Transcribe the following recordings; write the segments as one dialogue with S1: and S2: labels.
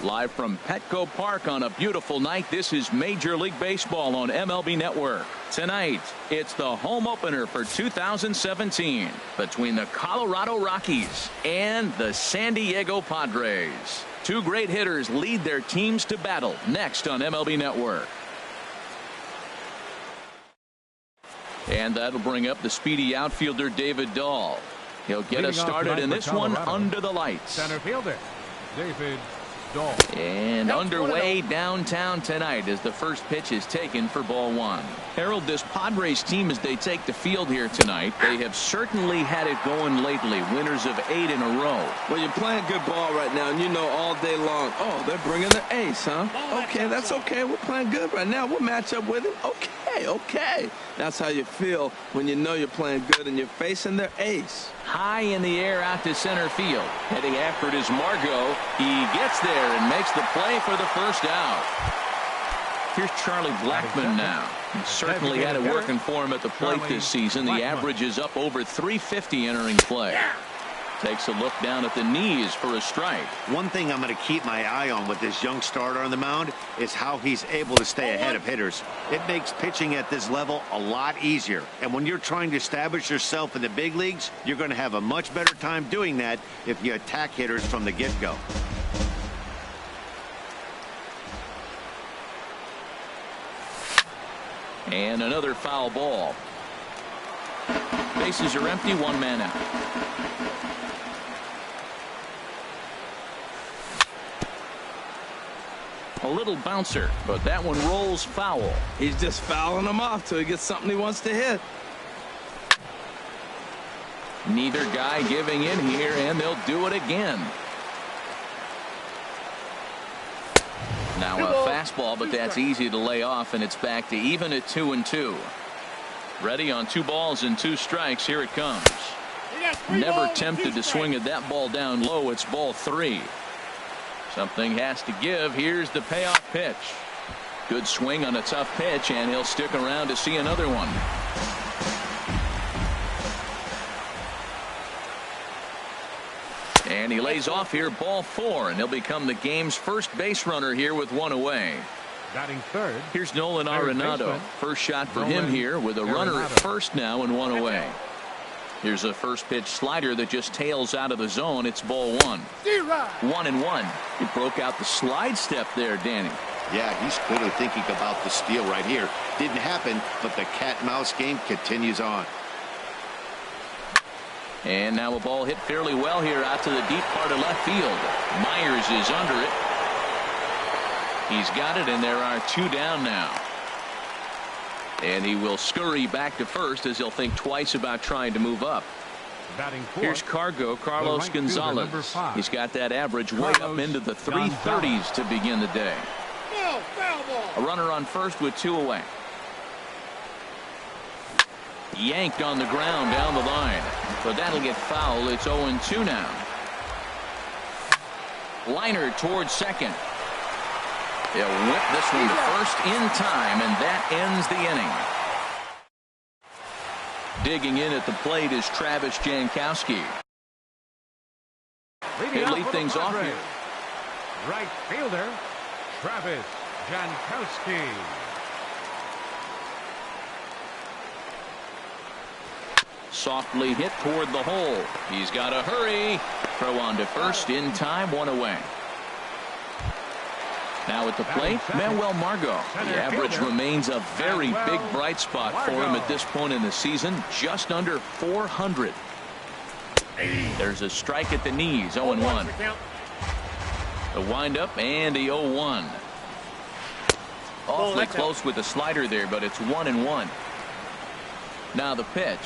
S1: Live from Petco Park on a beautiful night, this is Major League Baseball on MLB Network. Tonight, it's the home opener for 2017 between the Colorado Rockies and the San Diego Padres. Two great hitters lead their teams to battle next on MLB Network. And that'll bring up the speedy outfielder David Dahl. He'll get us started in this one under the lights.
S2: Center fielder David Dahl.
S1: And underway downtown tonight as the first pitch is taken for ball one. Harold, this Padres team, as they take the field here tonight, they have certainly had it going lately. Winners of 8 in a row.
S3: Well, you're playing good ball right now, and you know all day long, oh, they're bringing the ace, huh? Okay, that's okay. We're playing good right now. We'll match up with him. Okay. That's how you feel when you know you're playing good and you're facing their ace.
S1: High in the air out to center field. Heading after it is Margot. He gets there and makes the play for the first out. Here's Charlie Blackmon now. He certainly had it working for him at the plate this season. The average is up over 350 entering play. Takes a look down at the knees for a strike.
S4: One thing I'm going to keep my eye on with this young starter on the mound is how he's able to stay ahead of hitters. It makes pitching at this level a lot easier. And when you're trying to establish yourself in the big leagues, you're going to have a much better time doing that if you attack hitters from the get-go.
S1: And another foul ball. Bases are empty, one man out. A little bouncer, but that one rolls foul.
S3: He's just fouling them off till he gets something he wants to hit.
S1: Neither guy giving in here, and they'll do it again. Now a fastball, but that's easy to lay off, and it's back to even at 2-2. Ready on 2 balls and 2 strikes. Here it comes. Never tempted to swing at that ball down low. It's ball 3. Something has to give. Here's the payoff pitch. Good swing on a tough pitch, and he'll stick around to see another one. And he lays off here, ball 4, and he'll become the game's first base runner here with 1 away.
S2: Batting third.
S1: Here's Nolan Arenado. First shot for him here with a runner at first now and 1 away. Here's a first pitch slider that just tails out of the zone. It's ball 1. 1-1. He broke out the slide step there, Danny.
S4: Yeah, he's clearly thinking about the steal right here. Didn't happen, but the cat-mouse game continues on.
S1: And now a ball hit fairly well here out to the deep part of left field. Myers is under it. He's got it, and there are 2 down now. And he will scurry back to first as he'll think twice about trying to move up. Here's Carlos Gonzalez. He's got that average way up into the 330s to begin the day. A runner on first with 2 away. Yanked on the ground down the line. So that'll get foul. It's 0-2 now. Liner towards second. They'll whip this one to first in time, and that ends the inning. Digging in at the plate is Travis Jankowski. He'll lead things off here.
S2: Right fielder, Travis Jankowski.
S1: Softly hit toward the hole. He's got to hurry. Throw on to first in time, 1 away. Now at the plate, Manuel Margot. The average remains a very big bright spot for him at this point in the season, just under 400. There's a strike at the knees, 0-1. The windup and the 0-1. Awfully close with the slider there, but it's 1-1. Now the pitch.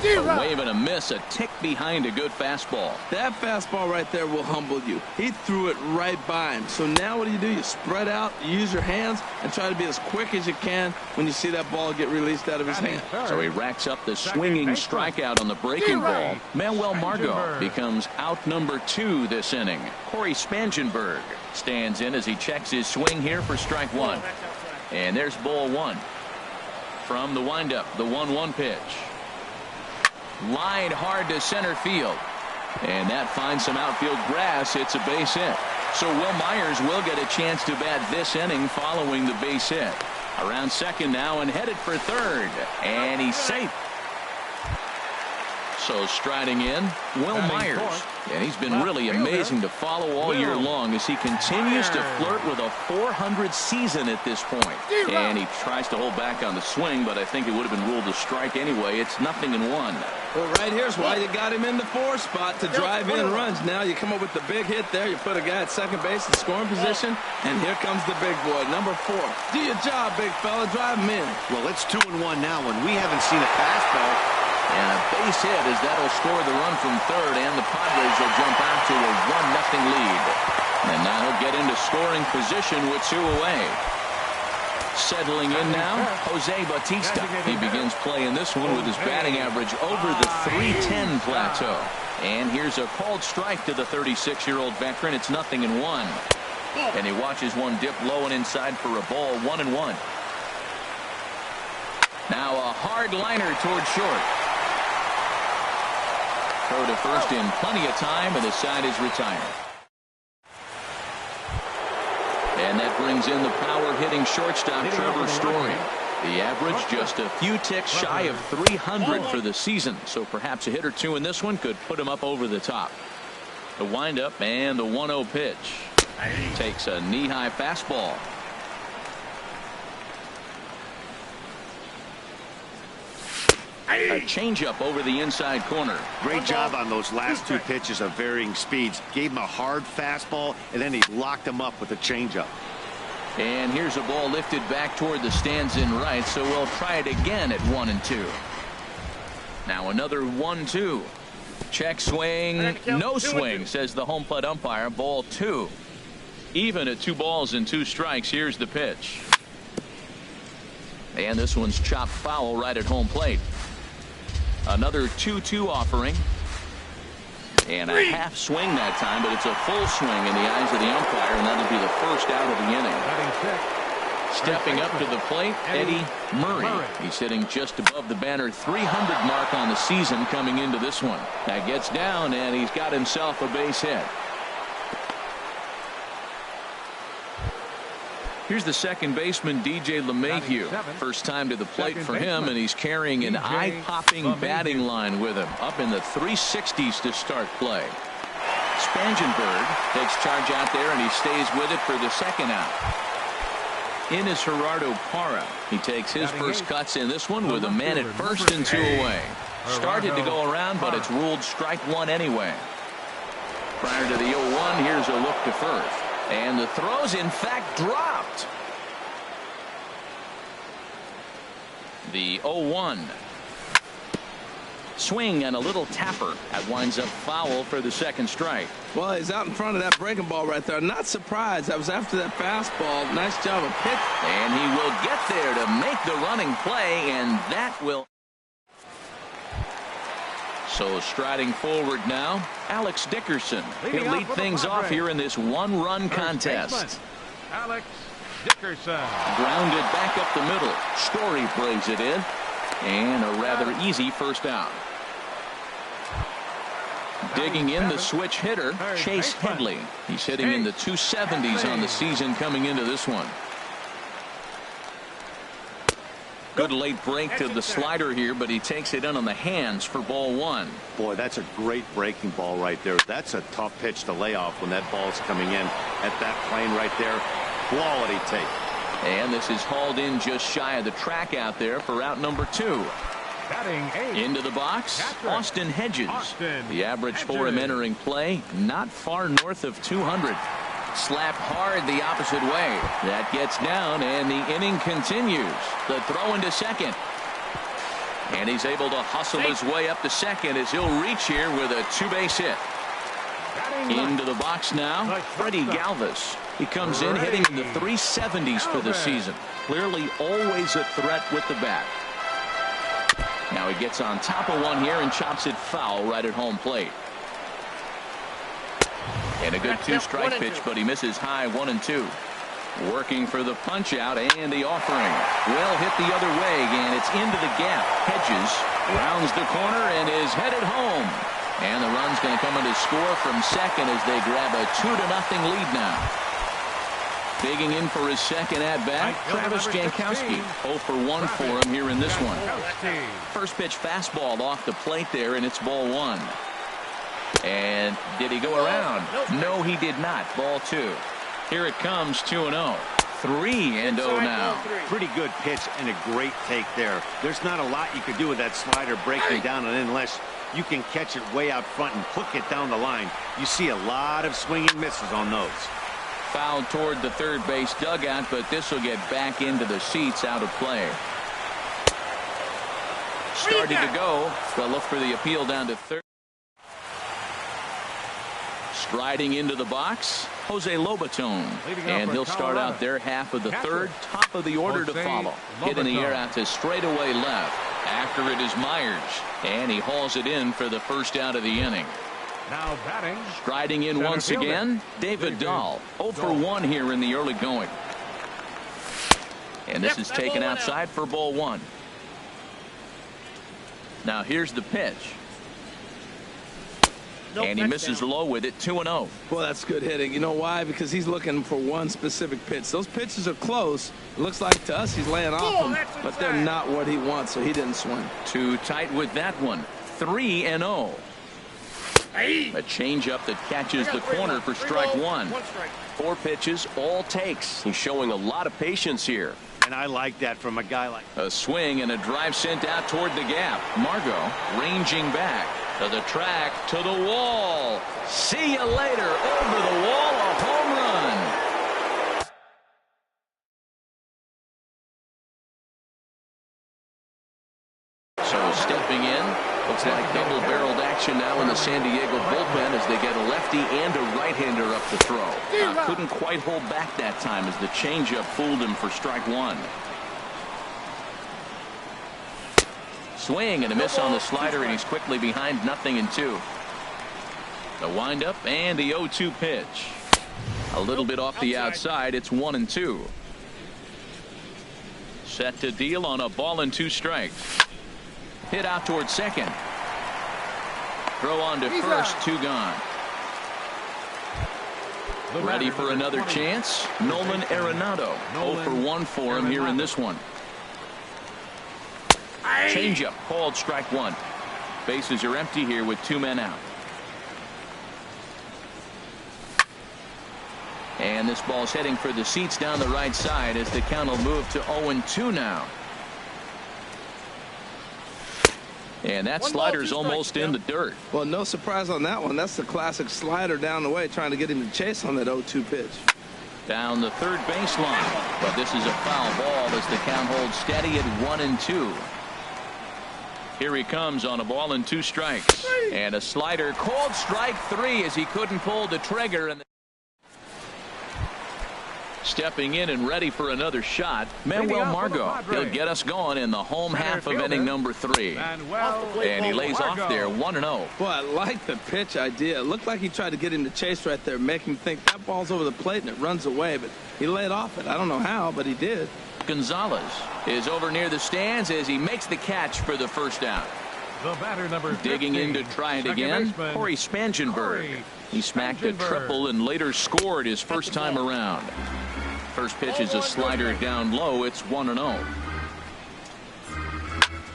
S1: A wave and a miss, a tick behind a good fastball.
S3: That fastball right there will humble you. He threw it right by him. So now what do? You spread out, you use your hands, and try to be as quick as you can when you see that ball get released out of his hand.
S1: So he racks up the swinging strikeout on the breaking ball. Manuel Margot becomes out number 2 this inning. Corey Spangenberg stands in as he checks his swing here for strike 1. And there's ball 1. From the windup, the 1-1 pitch. Lined hard to center field. And that finds some outfield grass. It's a base hit. So Will Myers will get a chance to bat this inning following the base hit. Around second now and headed for third. And he's safe. So striding in, Will Myers. And he's been really amazing to follow all year long as he continues to flirt with a .400 season at this point. And he tries to hold back on the swing, but I think it would have been ruled a strike anyway. It's 0-1.
S3: Well, right here's why you got him in the 4 spot to drive in runs. Now you come up with the big hit there. You put a guy at second base in scoring position, and here comes the big boy, number 4. Do your job, big fella. Drive him in.
S4: Well, it's 2-1 now, and we haven't seen a fastball.
S1: And a base hit as that'll score the run from third, and the Padres will jump out to a 1-0 lead. And now he'll get into scoring position with 2 away. Settling in now, Jose Bautista. He begins play in this one with his batting average over the .310 plateau. And here's a called strike to the 36-year-old veteran. It's 0-1. And he watches one dip low and inside for a ball, 1-1. Now a hard liner toward short. Throw to first in plenty of time, and the side is retired. And that brings in the power-hitting shortstop, Trevor Story. The average just a few ticks shy of 300 for the season, so perhaps a hit or two in this one could put him up over the top. The windup and the 1-0 pitch. Takes a knee-high fastball. A changeup over the inside corner.
S4: Great job on those last 2 pitches of varying speeds. Gave him a hard fastball, and then he locked him up with a changeup.
S1: And here's a ball lifted back toward the stands in right, so we'll try it again at 1-2. Now another 1-2. Check swing. No swing, says the home plate umpire. Ball 2. Even at 2 balls and 2 strikes. Here's the pitch. And this one's chopped foul right at home plate. Another 2-2 offering. And a half swing that time, but it's a full swing in the eyes of the umpire, and that'll be the first out of the inning. Stepping up to the plate, Eddie Murray. He's sitting just above the banner 300 mark on the season coming into this one. That gets down, and he's got himself a base hit. Here's the second baseman, DJ LeMahieu. First time to the plate for him, and he's carrying an eye-popping batting line with him. Up in the 360s to start play. Spangenberg takes charge out there, and he stays with it for the second out. In is Gerardo Parra. He takes his first cuts in this one with a man at first and 2 away. Started to go around, but it's ruled strike 1 anyway. Prior to the 0-1, here's a look to first. And the throw's in fact dropped. The 0-1. Swing and a little tapper. That winds up foul for the second strike.
S3: Well, he's out in front of that breaking ball right there. Not surprised. That was after that fastball. Nice job of pitch.
S1: And he will get there to make the running play, and that will. So striding forward now, Alex Dickerson. He'll lead things off here in this 1-run contest.
S2: Alex Dickerson.
S1: Grounded back up the middle. Story brings it in. And a rather easy first out. Digging in the switch hitter, Chase Headley. He's hitting in the 270s on the season coming into this one. Good late break to the slider here, but he takes it in on the hands for ball 1.
S4: Boy, that's a great breaking ball right there. That's a tough pitch to lay off when that ball's coming in at that plane right there. Quality take.
S1: And this is hauled in just shy of the track out there for out number 2. Into the box, Austin Hedges. The average for him entering play, not far north of 200. Slapped hard the opposite way. That gets down, and the inning continues. The throw into second. And he's able to hustle his way up to second as he'll reach here with a 2-base hit. Into the box now, Freddie Galvis. He comes in hitting in the 370s for the season. Clearly always a threat with the bat. Now he gets on top of one here and chops it foul right at home plate. And a good 2-strike pitch, but he misses high 1-2. Working for the punch out and the offering. Well hit the other way, and it's into the gap. Hedges rounds the corner and is headed home. And the run's going to come in to score from second as they grab a 2-0 lead now. Digging in for his second at-bat, Travis Jankowski. 0 for 1 for him here in this one. First pitch fastball off the plate there, and it's ball 1. And did he go around? No, he did not. Ball 2. Here it comes, 2-0. 3-0 now.
S4: Pretty good pitch and a great take there. There's not a lot you could do with that slider breaking down, and unless you can catch it way out front and hook it down the line, you see a lot of swinging misses on those.
S1: Fouled toward the third base dugout, but this will get back into the seats, out of play. Started to go. They'll look for the appeal down to third. Striding into the box, Jose Lobaton. And he'll start out their half of the third. Top of the order to follow. Hit in the air out to straightaway left. After it is Myers. And he hauls it in for the first out of the inning.
S2: Now batting.
S1: Striding in once again, David Dahl. 0 for 1 here in the early going. And this is taken outside for ball 1. Now here's the pitch. And he misses low with it, 2-0.
S3: Well, that's good hitting. You know why? Because he's looking for one specific pitch. Those pitches are close. It looks like to us he's laying off them, but they're not what he wants, so he didn't swing.
S1: Too tight with that one. 3-0. A changeup that catches the corner for strike 1. 4 pitches, all takes. He's showing a lot of patience here.
S4: And I like that from a guy like.
S1: A swing and a drive sent out toward the gap. Margot ranging back to the track, to the wall. See you later. Over the wall, a home run. So stepping in, looks like double-barreled action now in the San Diego bullpen as they get a lefty and a right-hander up to throw. Couldn't quite hold back that time as the changeup fooled him for strike 1. Swing and a miss on the slider, and he's quickly behind 0-2. The windup and the 0-2 pitch. A little bit off the outside. It's 1-2. Set to deal on a ball and 2 strikes. Hit out towards second. Throw on to first, 2 gone. Ready for another chance. Nolan Arenado. 0 for 1 for him here in this one. Changeup called strike 1. Bases are empty here with 2 men out. And this ball's heading for the seats down the right side as the count will move to 0-2 now. And that slider's almost in the dirt.
S3: Well, no surprise on that one. That's the classic slider down the way, trying to get him to chase on that 0-2 pitch.
S1: Down the third baseline. But this is a foul ball as the count holds steady at 1-2. Here he comes on a ball and 2 strikes. And a slider called strike 3 as he couldn't pull the trigger. And stepping in and ready for another shot, Manuel Margot. He'll get us going in the home half of inning number 3. And he lays off there, 1-0.
S3: Boy, I like the pitch idea. It looked like he tried to get him to chase right there, make him think that ball's over the plate and it runs away, but he laid off it. I don't know how, but he did.
S1: Gonzalez is over near the stands as he makes the catch for the first out.
S2: The batter, number 15,
S1: digging in to try it again, Corey Spangenberg. He smacked a triple and later scored his first time around. First pitch is a slider down low. It's 1-0.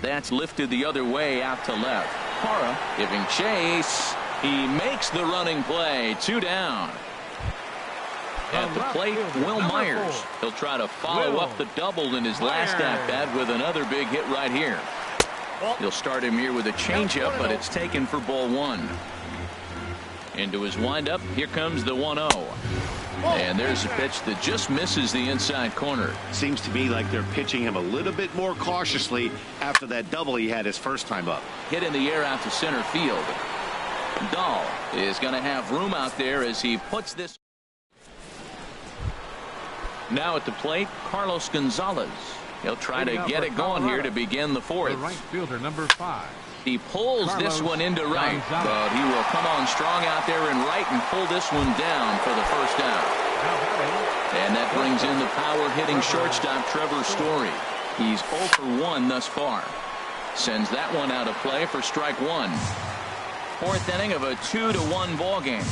S1: That's lifted the other way out to left. Parra giving chase. He makes the running play. 2 down. At the plate, Will Myers. He'll try to follow up the double in his last at-bat with another big hit right here. He'll start him here with a changeup, but it's taken for ball 1. Into his windup, here comes the 1-0. And there's a pitch that just misses the inside corner.
S4: Seems to me like they're pitching him a little bit more cautiously after that double he had his first time up.
S1: Hit in the air out to center field. Dahl is going to have room out there as he puts this. Now at the plate, Carlos Gonzalez. He'll try to get it going here to begin the 4th.
S2: The right fielder, number 5.
S1: He pulls this one into right, but he will come on strong out there in right and pull this one down for the first out. And that brings in the power-hitting shortstop Trevor Story. He's 0 for 1 thus far. Sends that one out of play for strike 1. Fourth inning of a 2-1 ball game.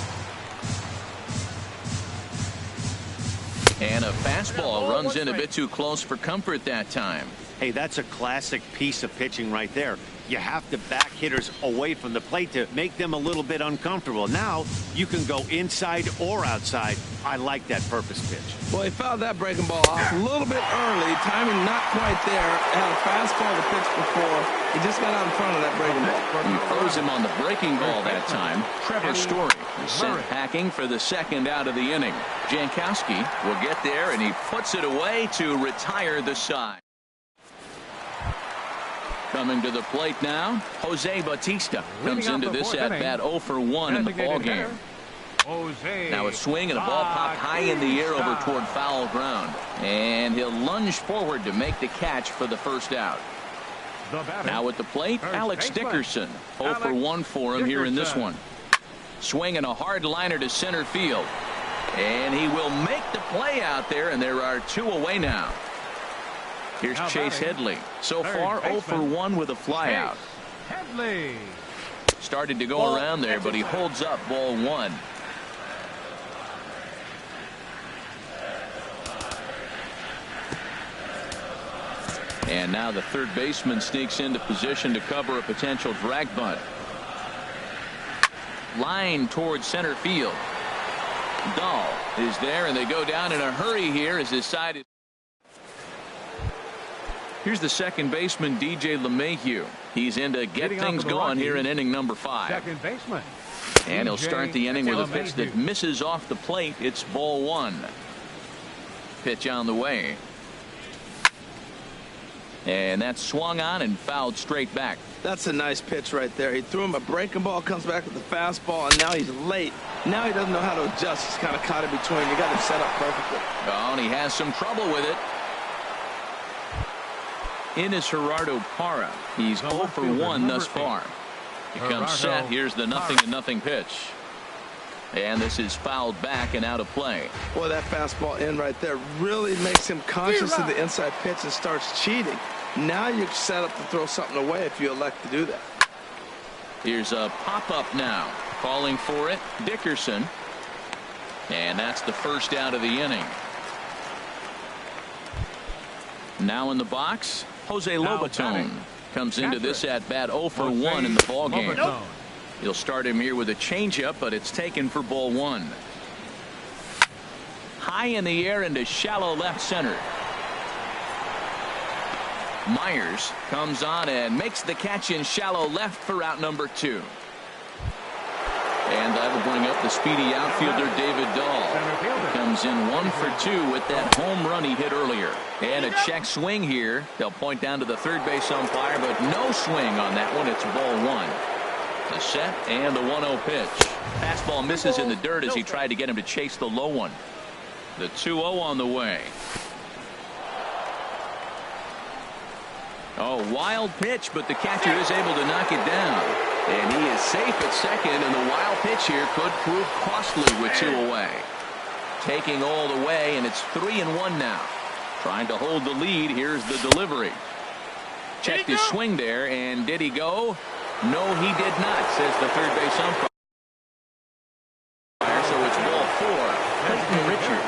S1: And a fastball runs in a bit too close for comfort that time.
S4: Hey, that's a classic piece of pitching right there. You have to back hitters away from the plate to make them a little bit uncomfortable. Now you can go inside or outside. I like that purpose pitch.
S3: Well, he fouled that breaking ball off a little bit early. Timing not quite there. Had a fastball to pitch before. He just got out in front of that breaking ball.
S1: He froze him on the breaking ball that time. Trevor Story is sent packing for the second out of the inning. Jankowski will get there, and he puts it away to retire the side. Coming to the plate now, Jose Bautista comes into this at-bat 0 for 1 in the ballgame. Now a swing and a ball popped high in the air over toward foul ground. And he'll lunge forward to make the catch for the first out. Now at the plate, Alex Dickerson. 0 for 1 for him here in this one. Swinging a hard liner to center field. And he will make the play out there, and there are 2 away now. Here's Chase Headley. So far, 0 for 1 with a flyout.
S2: Headley
S1: started to go around there, but he holds up ball 1. And now the third baseman sneaks into position to cover a potential drag bunt. Line towards center field. Dahl is there, and they go down in a hurry here as his side is. Here's the second baseman, DJ LeMahieu. He's in to get things going here in inning number 5.
S2: Second baseman.
S1: And he'll start the inning with a pitch that misses off the plate. It's ball 1. Pitch on the way. And that's swung on and fouled straight back.
S3: That's a nice pitch right there. He threw him a breaking ball, comes back with the fastball, and now he's late. Now he doesn't know how to adjust. He's kind of caught in between. You got him set up perfectly.
S1: Oh, and he has some trouble with it. In is Gerardo Parra. He's 0 for 1 thus far. He comes set. Here's the 0-0 pitch. And this is fouled back and out of play.
S3: Boy, that fastball in right there really makes him conscious of the inside pitch and starts cheating. Now you're set up to throw something away if you elect to do that.
S1: Here's a pop-up now. Calling for it, Dickerson. And that's the first out of the inning. Now in the box, Jose Lobaton comes into this at-bat 0 for 1 in the ballgame. He'll start him here with a changeup, but it's taken for ball 1. High in the air into shallow left center. Myers comes on and makes the catch in shallow left for out number 2. And that'll bring up the speedy outfielder David Dahl. Comes in 1 for 2 with that home run he hit earlier. And a check swing here. They'll point down to the third base umpire, but no swing on that one. It's ball 1. The set and the 1-0 pitch. Fastball misses in the dirt as he tried to get him to chase the low one. The 2-0 on the way. Oh, wild pitch, but the catcher is able to knock it down. And he is safe at second, and the wild pitch here could prove costly with 2 away. Taking all the way, and it's 3-1 now. Trying to hold the lead. Here's the delivery. Checked his swing there, and did he go? No, he did not, says the third base umpire. So it's ball 4. Clayton Richard.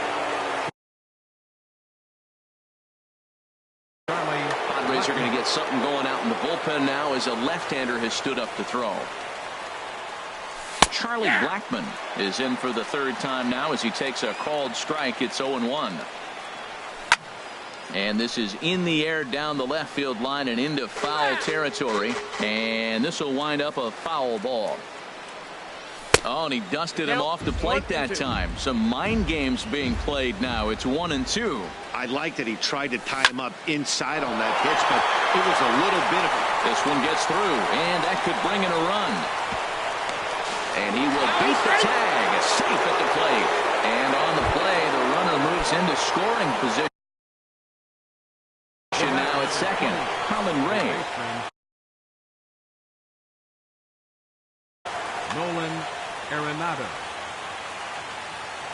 S1: Padres are going to get something going out in the bullpen now as a left-hander has stood up to throw. Charlie Blackmon is in for the third time now as he takes a called strike. It's 0-1. And this is in the air down the left field line and into foul territory. And this will wind up a foul ball. Oh, and he dusted him off the plate that time. Some mind games being played now. It's 1-2.
S4: I like that he tried to tie him up inside on that pitch, but it was a little bit of.
S1: This one gets through, and that could bring in a run. And he will beat the tag. Safe at the plate. And on the play, the runner moves into scoring position. Now at second, Colin Ray.
S2: Nolan Arenado.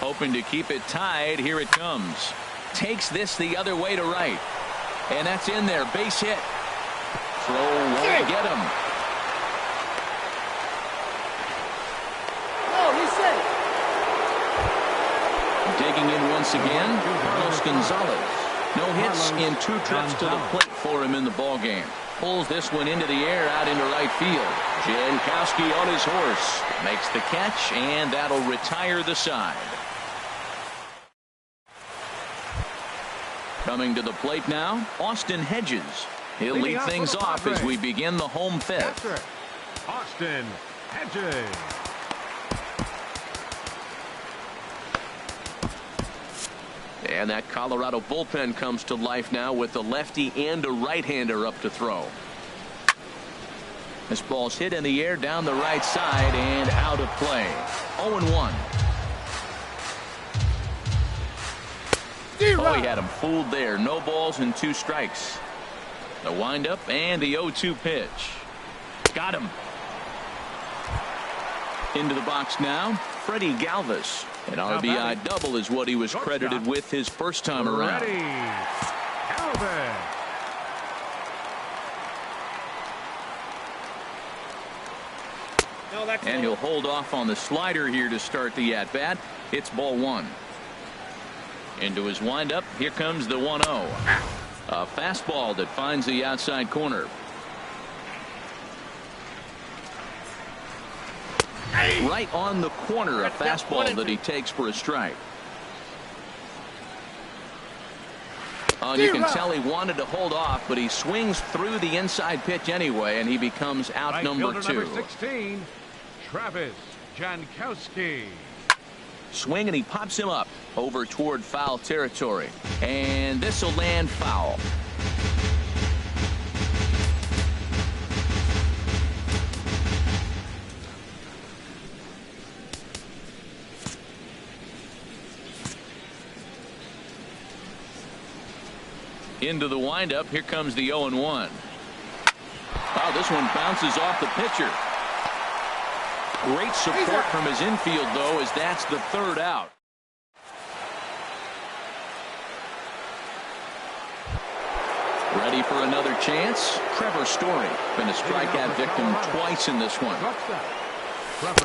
S1: Hoping to keep it tied. Here it comes. Takes this the other way to right. And that's in there. Base hit. Throw won't get him. Digging in once again, Carlos Gonzalez. No hits in 2 trips to the plate for him in the ballgame. Pulls this one into the air out into right field. Jankowski on his horse. Makes the catch, and that'll retire the side. Coming to the plate now, Austin Hedges. He'll lead things off as we begin the home fifth.
S2: Austin Hedges.
S1: And that Colorado bullpen comes to life now with a lefty and a right-hander up to throw. This ball's hit in the air down the right side and out of play. 0-1. Oh, he had him fooled there. No balls and 2 strikes. The windup and the 0-2 pitch. Got him. Into the box now, Freddie Galvis. An RBI double is what he was credited with his first time around.
S2: Galvis.
S1: And he'll hold off on the slider here to start the at-bat. It's ball 1. Into his windup, here comes the 1-0. A fastball that finds the outside corner. Right on the corner, a fastball that he takes for a strike. Oh, and you can tell he wanted to hold off, but he swings through the inside pitch anyway, and he becomes out number 2.
S2: Number 16, Travis Jankowski.
S1: Swing, and he pops him up over toward foul territory. And this will land foul. Into the windup. Here comes the 0-1. Oh, this one bounces off the pitcher. Great support from his infield, though, as that's the 3rd out. Ready for another chance? Trevor Story. Been a strikeout victim twice in this one.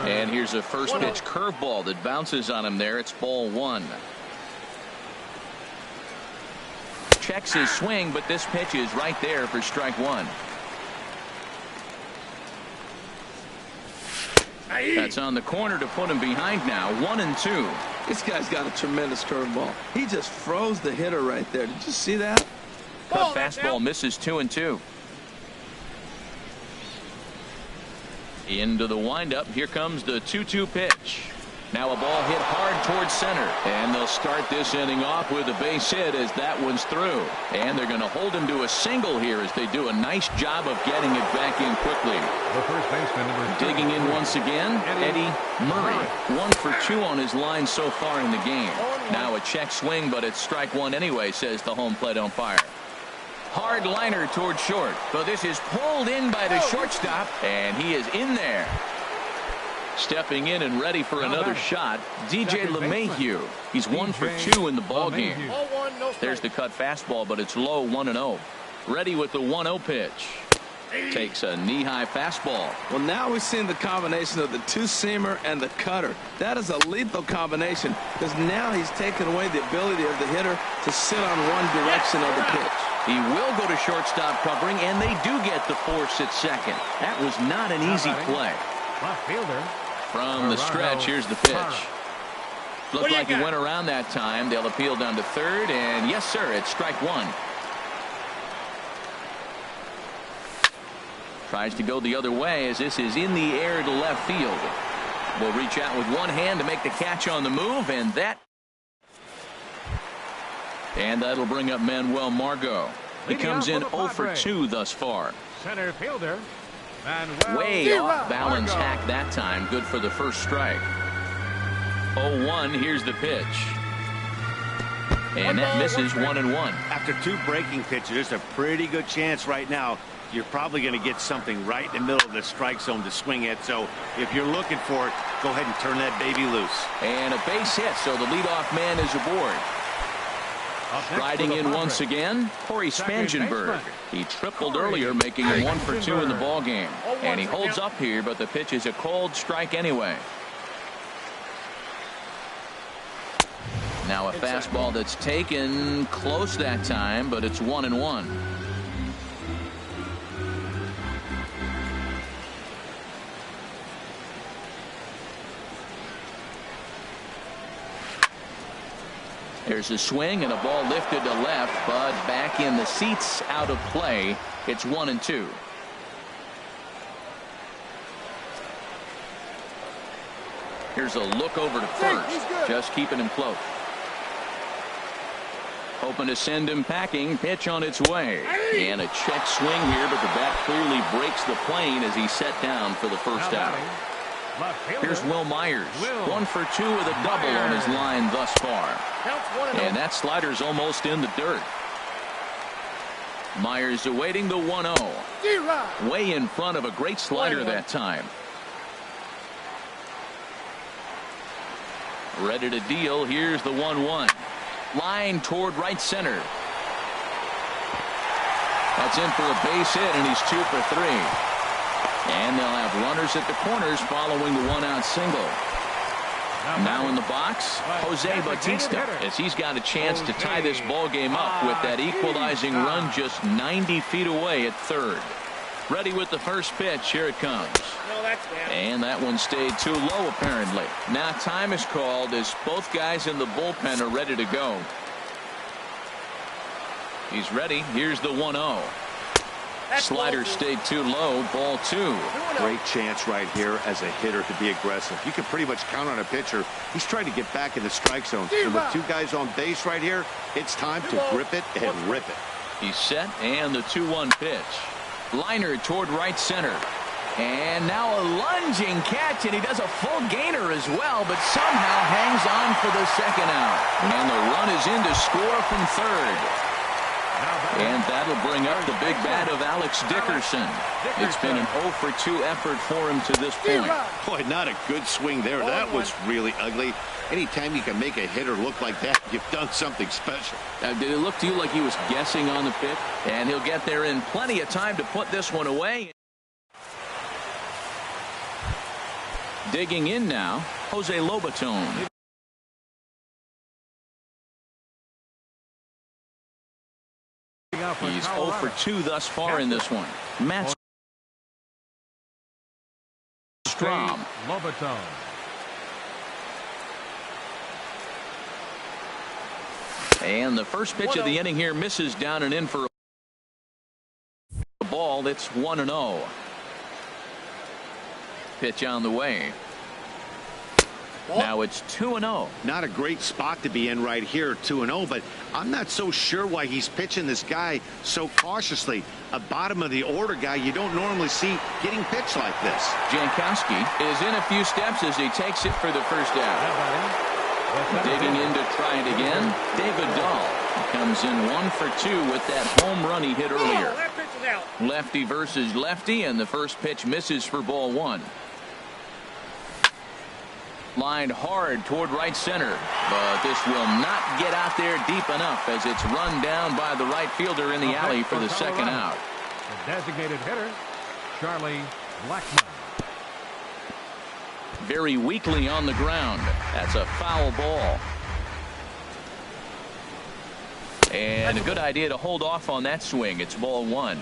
S1: And here's a first pitch curveball that bounces on him there. It's ball 1. Checks his swing, but this pitch is right there for strike 1. That's on the corner to put him behind now. 1-2.
S3: This guy's got a tremendous curveball. He just froze the hitter right there. Did you see that?
S1: Cut fastball misses. 2-2. Into the windup. Here comes the 2-2 pitch. Now a ball hit hard towards center. And they'll start this inning off with a base hit as that one's through. And they're going to hold him to a single here as they do a nice job of getting it back in quickly.
S2: The first baseman, number 2.
S1: Digging in once again, Eddie Murray. 1 for 2 on his line so far in the game. Now a check swing, but it's strike 1 anyway, says the home plate umpire. Hard liner towards short. So this is pulled in by the shortstop, and he is in there. Stepping in and ready for another shot, DJ LeMahieu. He's 1 for 2 in the ballgame. There's the cut fastball, but it's low. 1-0. Ready with the 1-0 pitch. Takes a knee-high fastball.
S3: Well, now we've seen the combination of the 2-seamer and the cutter. That is a lethal combination because now he's taken away the ability of the hitter to sit on one direction of the pitch.
S1: He will go to shortstop covering, and they do get the force at second. That was not an easy play.
S2: Left fielder.
S1: From the stretch, here's the pitch. Looked like he went around that time. They'll appeal down to 3rd, and yes, sir, it's strike 1. Tries to go the other way as this is in the air to left field. Will reach out with one hand to make the catch on the move, and that'll bring up Manuel Margot. He comes in 0 for 2 thus far.
S2: Center fielder.
S1: Way off balance hack that time. Good for the first strike. 0-1. Here's the pitch. And that misses 1-1.
S4: After 2 breaking pitches, there's a pretty good chance right now you're probably going to get something right in the middle of the strike zone to swing at. So if you're looking for it, go ahead and turn that baby loose.
S1: And a base hit, so the leadoff man is aboard. Riding in once again, Corey Spangenberg. He tripled earlier, making him 1 for 2 in the ballgame. And he holds up here, but the pitch is a cold strike anyway. Now a fastball that's taken close that time, but it's 1-1. There's a swing and a ball lifted to left, but back in the seats, out of play. It's 1-2. Here's a look over to first, just keeping him close. Hoping to send him packing. Pitch on its way. And a check swing here, but the bat clearly breaks the plane as he's set down for the first out. Here's Will Myers. 1 for 2 with a double on his line thus far. And that slider's almost in the dirt. Myers awaiting the 1-0. Way in front of a great slider that time. Ready to deal. Here's the 1-1. Line toward right center. That's in for a base hit, and he's 2 for 3. And they'll have runners at the corners following the 1-out single. Now in the box, Jose Bautista, as he's got a chance to tie this ball game up with that equalizing run just 90 feet away at third. Ready with the first pitch. Here it comes. And that one stayed too low, apparently. Now time is called as both guys in the bullpen are ready to go. He's ready. Here's the 1-0. Slider stayed too low. Ball 2.
S4: Great chance right here as a hitter to be aggressive. You can pretty much count on a pitcher. He's trying to get back in the strike zone. And with 2 guys on base right here, it's time to grip it and rip it.
S1: He's set, and the 2-1 pitch. Liner toward right center. And now a lunging catch, and he does a full gainer as well, but somehow hangs on for the second out. And the run is in to score from third. And that'll bring up the big bat of Alex Dickerson. It's been an 0 for 2 effort for him to this point.
S4: Boy, not a good swing there. That was really ugly. Anytime you can make a hitter look like that, you've done something special.
S1: Did it look to you like he was guessing on the pitch? And he'll get there in plenty of time to put this one away. Digging in now, Jose Lobaton. He's 0 for 2 thus far in this one. Matt Strom.
S2: Lobaton.
S1: And the first pitch of the inning here misses down and in for a ball. That's 1-0. Pitch on the way. Now it's 2-0.
S4: Not a great spot to be in right here, 2-0, but I'm not so sure why he's pitching this guy so cautiously. A bottom of the order guy you don't normally see getting pitched like this.
S1: Jankowski is in a few steps as he takes it for the first out. Digging in to try it again, David Dahl. He comes in 1 for 2 with that home run he hit earlier. Lefty versus lefty, and the first pitch misses for ball 1. Lined hard toward right center, but this will not get out there deep enough as it's run down by the right fielder in the alley for the second out.
S2: The designated hitter, Charlie Blackmon.
S1: Very weakly on the ground. That's a foul ball. And a good idea to hold off on that swing. It's ball 1.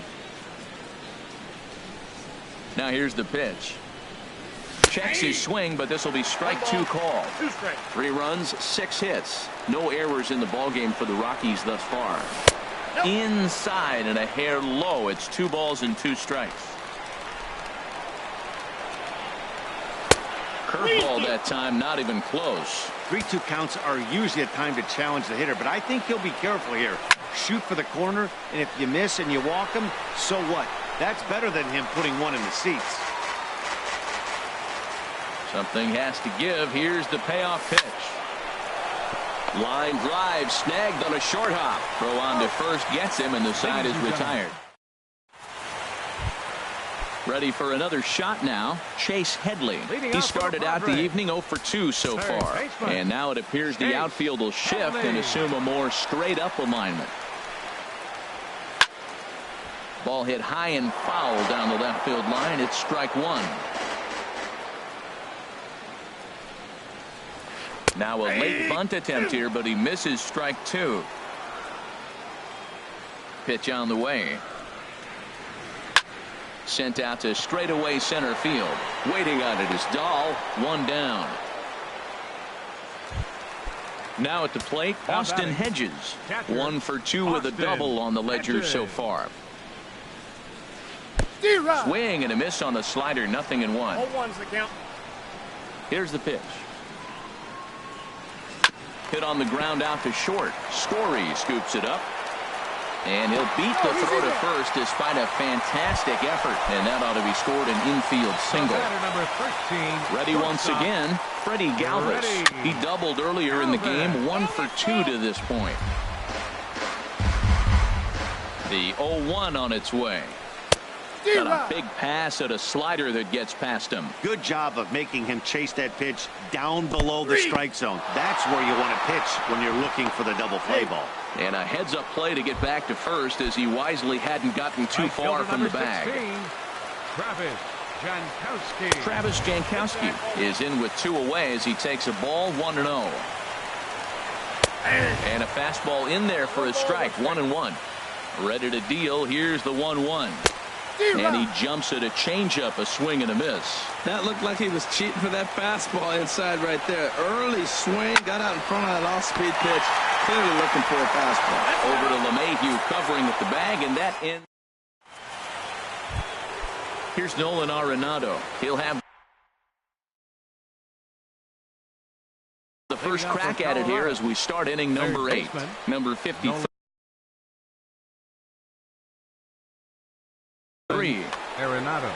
S1: Now here's the pitch. Checks his swing, but this will be strike 2 call. 3 runs, 6 hits. No errors in the ballgame for the Rockies thus far. Inside and a hair low. It's 2 balls and 2 strikes. Curveball that time, not even close.
S4: 3-2 counts are usually a time to challenge the hitter, but I think he'll be careful here. Shoot for the corner, and if you miss and you walk him, so what? That's better than him putting one in the seats.
S1: Something has to give. Here's the payoff pitch. Line drive snagged on a short hop. Throw on to first gets him, and the side is retired. Ready for another shot now, Chase Headley. He started out the evening 0 for 2 so far. And now it appears the outfield will shift and assume a more straight-up alignment. Ball hit high and foul down the left field line. It's strike 1. Now a late bunt attempt here, but he misses strike 2. Pitch on the way. Sent out to straightaway center field. Waiting on it is Dahl. 1 down. Now at the plate, Austin Hedges. 1 for 2 with a double on the ledger so far. Swing and a miss on the slider. 0-1.
S2: 0-1's the count.
S1: Here's the pitch. Hit on the ground out to short. Story scoops it up. And he'll beat the throw to first despite a fantastic effort. And that ought to be scored an infield single. Ready once again, Freddie Galvis. He doubled earlier in the game. 1 for 2 to this point. The 0-1 on its way. Got a big pass at a slider that gets past him.
S4: Good job of making him chase that pitch down below the strike zone. That's where you want to pitch when you're looking for the double play ball.
S1: And a heads-up play to get back to first as he wisely hadn't gotten too far from the bag. Travis Jankowski is in with 2 away as he takes a ball. 1-0. And a fastball in there for a strike. 1-1. Ready to deal. Here's the 1-1. And he jumps at a changeup, a swing and a miss.
S3: That looked like he was cheating for that fastball inside right there. Early swing, got out in front of that off-speed pitch. Clearly looking for a fastball.
S1: Over to LeMahieu covering at the bag, and that ends. Here's Nolan Arenado. He'll have the first crack at it here as we start inning number 8. Number 53.
S2: Arenado.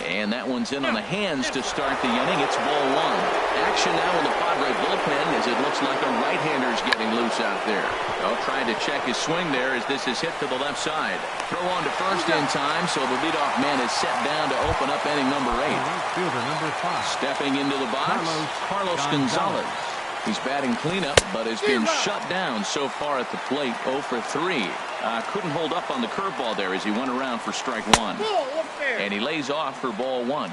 S1: And that one's in on the hands to start the inning. It's ball 1. Action now in the Padre bullpen as it looks like a right-hander's getting loose out there. Oh, trying to check his swing there as this is hit to the left side. Throw on to first in time, so the leadoff man is set down to open up inning number 8.
S2: Fielder number 5.
S1: Stepping into the box, Carlos Gonzalez. He's batting cleanup, but has been shut down so far at the plate. 0 for 3. Couldn't hold up on the curveball there as he went around for strike 1. And he lays off for ball 1.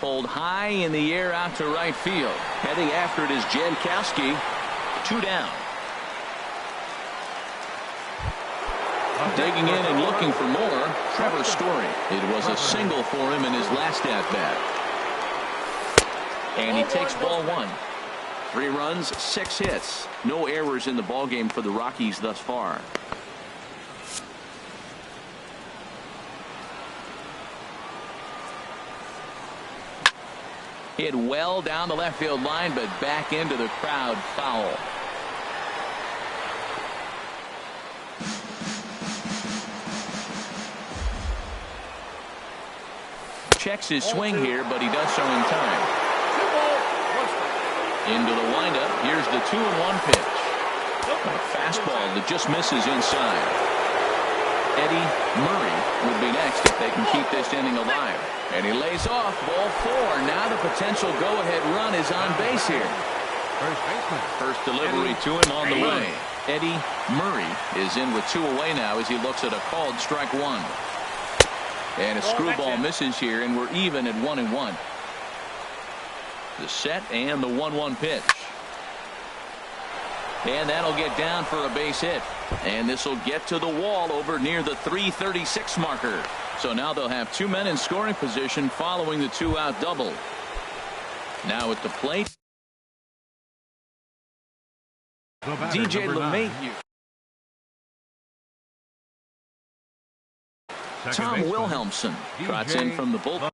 S1: Pulled high in the air out to right field. Heading after it is Jankowski. 2 down. Digging in and looking for more, Trevor Story. It was a single for him in his last at-bat. And he takes ball 1. 3 runs, 6 hits. No errors in the ballgame for the Rockies thus far. Hit well down the left field line, but back into the crowd, foul. Checks his swing here, but he does so in time. Into the windup. Here's the 2-1 pitch. A fastball that just misses inside. Eddie Murray would be next if they can keep this inning alive. And he lays off ball 4. Now the potential go-ahead run is on base here. First delivery to him on the way. Eddie Murray is in with 2 away now as he looks at a called strike 1. And a screwball misses here, and we're even at 1-1. The set and the 1-1 pitch. And that'll get down for a base hit. And this will get to the wall over near the 336 marker. So now they'll have 2 men in scoring position following the 2-out double. Now at the plate, DJ LeMahieu. Tom Wilhelmsen trots in from the bullpen.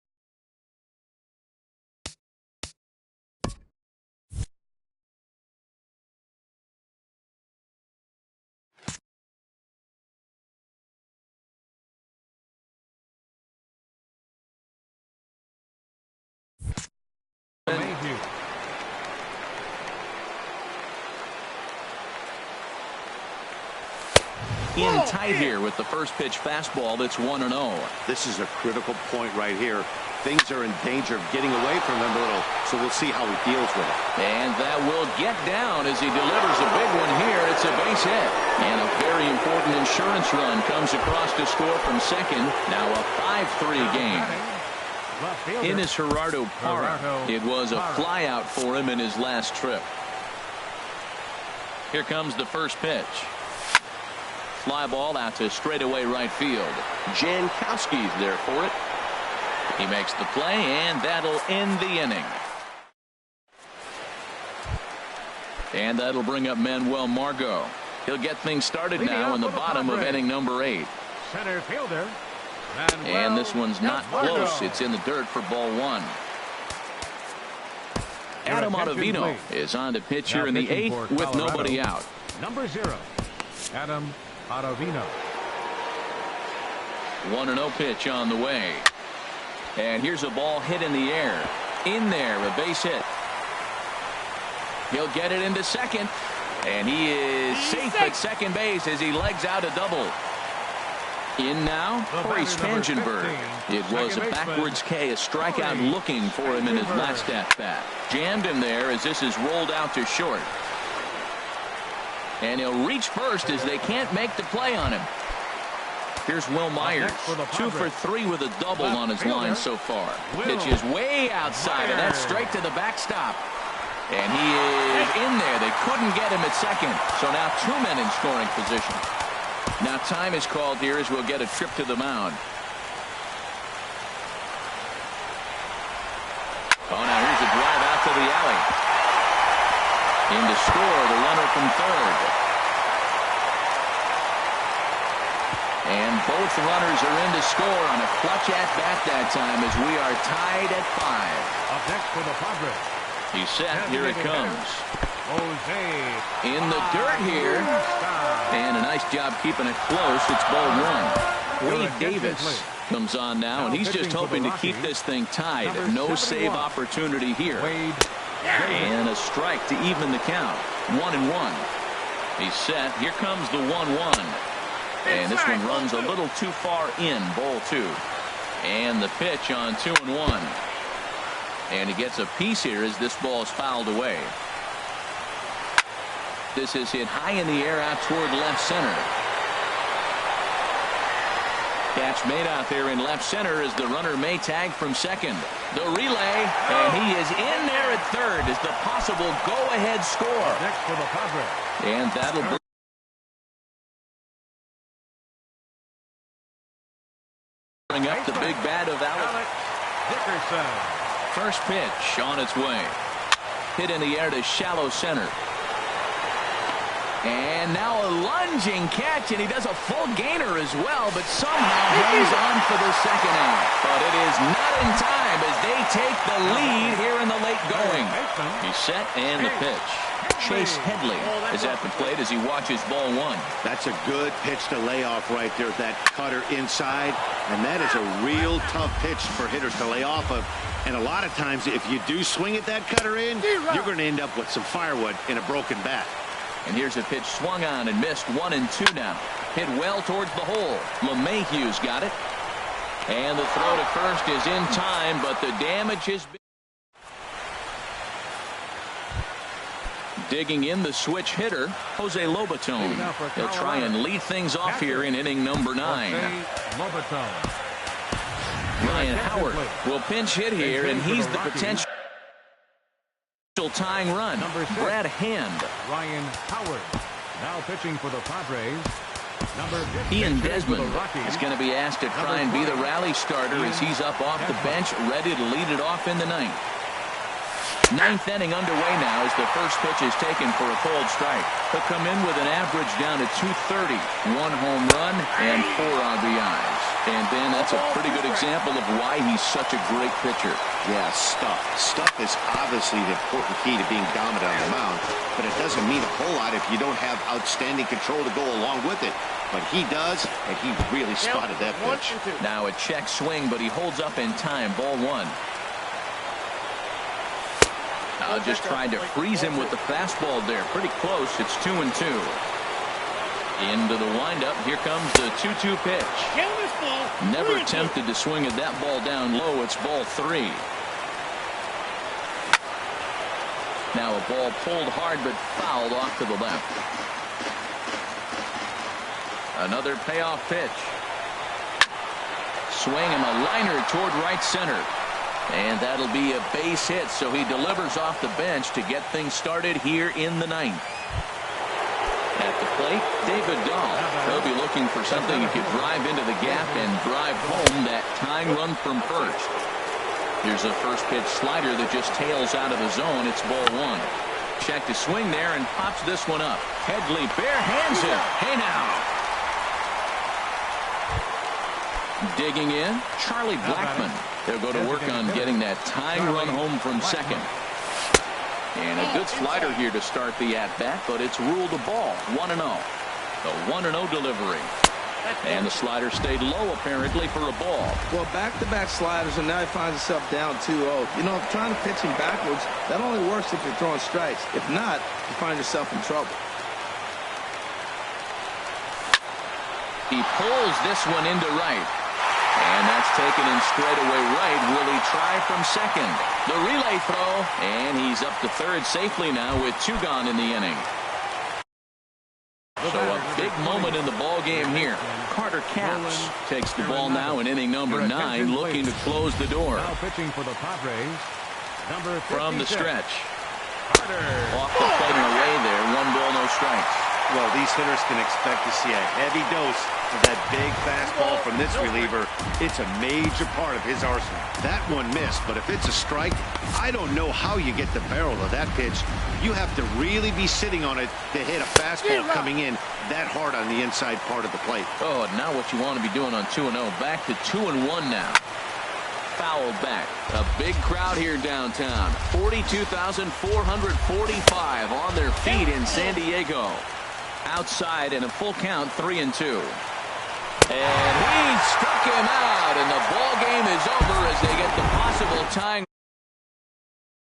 S1: in tight here with the first pitch fastball that's 1-0.
S4: This is a critical point right here. Things are in danger of getting away from him a little, so we'll see how he deals with it.
S1: And that will get down as he delivers a big one here. It's a base hit. And a very important insurance run comes across to score from second. Now a 5-3 game. In his Gerardo Parra, it was a flyout for him in his last trip. Here comes the first pitch. Fly ball out to straightaway right field. Jankowski's there for it. He makes the play, and that'll end the inning. And that'll bring up Manuel Margot. He'll get things started now in the bottom of inning number 8.
S2: Center fielder.
S1: And this one's not close. It's in the dirt for ball 1. Adam Ottavino is on to pitch here in the 8th with nobody out.
S2: Number 0, Adam Ottavino.
S1: 1-0 pitch on the way. And here's a ball hit in the air. In there, a base hit. He'll get it into second. And he is safe at second base as he legs out a double. In now, Corey Spangenberg. It was a backwards K, a strikeout looking for him in his last at-bat. Jammed him there as this is rolled out to short. And he'll reach first as they can't make the play on him. Here's Will Myers, 2 for 3 with a double on his line so far. Pitch is way outside, and that's straight to the backstop. And he is in there. They couldn't get him at second. So now 2 men in scoring position. Now time is called here as we'll get a trip to the mound. Oh, now here's a drive out to the alley. In to score, the runner from third. And both runners are in to score on a clutch at-bat that time as we are tied at 5.
S2: Up next for the Padres.
S1: He's set. Here it comes.
S2: Jose.
S1: In the dirt here. And a nice job keeping it close. It's ball 1. Wade Davis comes on now, and he's just hoping to keep this thing tied. No save opportunity here. And a strike to even the count. 1-1. He's set. Here comes the 1-1. And this one runs a little too far in, ball 2. And the pitch on 2-1. And he gets a piece here as this ball is fouled away. This is hit high in the air out toward left center. Catch made out there in left center as the runner may tag from second. The relay, and he is in there at third as the possible go-ahead score.
S2: Next for the Padres.
S1: And that'll bring up the big bat of Alec
S2: Dickerson.
S1: First pitch on its way. Hit in the air to shallow center. And now a lunging catch, and he does a full gainer as well, but somehow hangs on for the second out. But it is not in time as they take the lead here in the late going. He's set and the pitch. Chase Headley is at the plate as he watches ball 1.
S4: That's a good pitch to lay off right there, that cutter inside. And that is a real tough pitch for hitters to lay off of. And a lot of times, if you do swing at that cutter in, you're going to end up with some firewood in a broken bat.
S1: And here's a pitch swung on and missed. 1-2 now. Hit well towards the hole. LeMahieu's got it. And the throw to first is in time, but the damage has been. Digging in the switch hitter, Jose Lobaton. He'll try and lead things off here in inning number 9. Ryan Howard will pinch hit here, and he's the potential tying run. Brad Hand.
S2: Ryan Howard now pitching for the Padres.
S1: Ian Desmond is going to be asked to try and be the rally starter as he's up off the bench, ready to lead it off in the 9th. 9th inning underway now as the first pitch is taken for a cold strike. He'll come in with an average down to 230, 1 home run, and 4 RBIs. And then that's a pretty good example of why he's such a great pitcher.
S4: Yeah, stuff. Stuff is obviously the important key to being dominant on the mound, but it doesn't mean a whole lot if you don't have outstanding control to go along with it. But he does, and he really spotted that pitch.
S1: Now a check swing, but he holds up in time. Ball 1. Just trying to freeze him with the fastball there. Pretty close. It's 2-2. Into the windup. Here comes the 2-2 pitch. Never tempted to swing at that ball down low. It's ball 3. Now a ball pulled hard but fouled off to the left. Another payoff pitch. Swing and a liner toward right center. And that'll be a base hit, so he delivers off the bench to get things started here in the 9th. At the plate, David Dahl. He'll be looking for something he could drive into the gap and drive home that tying run from first. Here's a first pitch slider that just tails out of the zone. It's ball 1. Check to swing there and pops this one up. Headley bare hands it. Hey now. Digging in, Charlie Blackmon. They'll go to work on getting that tying run home from second. And a good slider here to start the at-bat, but it's ruled a ball. 1-0. The 1-0 delivery. And the slider stayed low, apparently, for a ball.
S3: Well, back-to-back sliders, and now he finds himself down 2-0. You know, trying to pitch him backwards, that only works if you're throwing strikes. If not, you find yourself in trouble.
S1: He pulls this one into right. And that's taken in straightaway right. Will he try from second? The relay throw, and he's up to third safely now with 2 gone in the inning. So a big moment in the ball game here. Carter Capps takes the ball now in inning number 9, looking to close the door.
S2: Now pitching for the Padres, number 56.
S1: From the stretch. Off the plate and away there. 1 ball, no strikes.
S4: Well, these hitters can expect to see a heavy dose of that big fastball from this reliever. It's a major part of his arsenal. That one missed, but if it's a strike, I don't know how you get the barrel of that pitch. You have to really be sitting on it to hit a fastball coming in that hard on the inside part of the plate.
S1: Oh, and now what you want to be doing on 2-0. Back to 2-1 now. Fouled back. A big crowd here downtown. 42,445 on their feet in San Diego. Outside in a full count, 3-2. And he struck him out, and the ball game is over as they get the possible tying